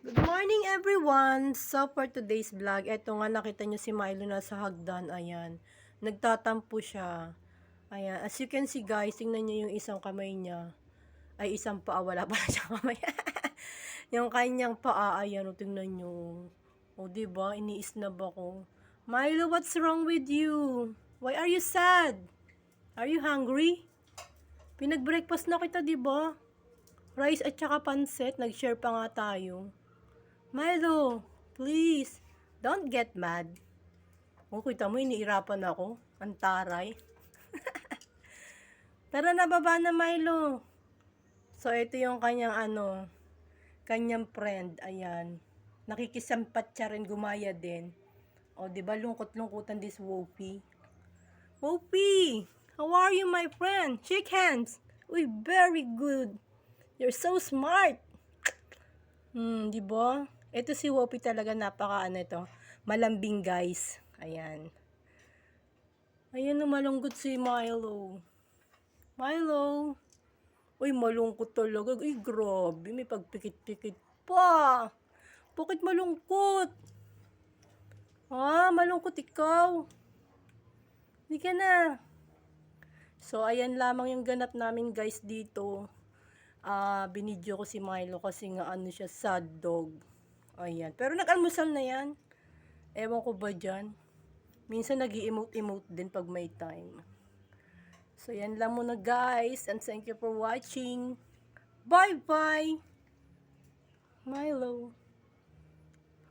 Good morning everyone! So for today's vlog, eto nga nakita nyo si Milo na sa hagdan, ayan. Nagtatampo siya. Ayan, as you can see guys, tingnan nyo yung isang kamay niya. Ay, isang paa, wala pala siyang kamay. Yung kanyang paa, ayan, o tingnan nyo. O diba, iniisnab ako. Milo, what's wrong with you? Why are you sad? Are you hungry? Pinag-breakfast na kita, diba? Rice at saka pansit, nag-share pa nga tayo. Milo, please, don't get mad. O, kita mo, iniirapan ako. Ang taray. Tara na, baba na, Milo. So, ito yung kanyang, kanyang friend. Ayan. Nakikisampat siya rin, gumaya din. O, diba, lungkot-lungkutan this Woopy. Woopy, how are you, my friend? Shake hands. Uy, very good. You're so smart. Diba? Ito si Woopy talaga ito. Malambing guys. Ayan. Ayan na malungkot si Milo. Milo. Uy, malungkot talaga. Uy, grabe. May pagpikit-pikit pa. Bakit malungkot? Malungkot ikaw. Hindi ka na. So, ayan lamang yung ganap namin guys dito. Binidyo ko si Milo kasi nga siya, sad dog. Ayan. Pero nag-almusal na yan. Ewan ko ba dyan. Minsan nag-i-emote-emote din pag may time. So, yan lang muna guys. And thank you for watching. Bye-bye! Milo.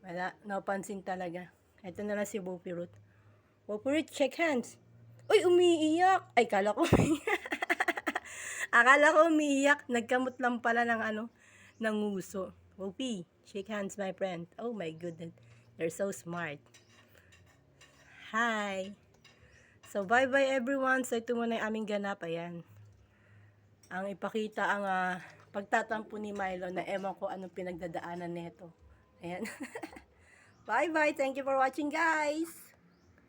Wala. Napansin talaga. Ito na lang si Woopy Root. Woopy Root, shake hands. Uy, umiiyak. Ay, kala ko umiiyak. Akala ko umiiyak. Nagkamot lang pala ng ng nguso. Woopy, shake hands, my friend. Oh my goodness. You're so smart. Hi! So, bye-bye everyone. So, ito muna yung aming ganap. Ayan. Ang ipakita ang pagtatampo ni Milo na ewan ko anong pinagdadaanan nito. Ayan. Bye-bye. Thank you for watching, guys!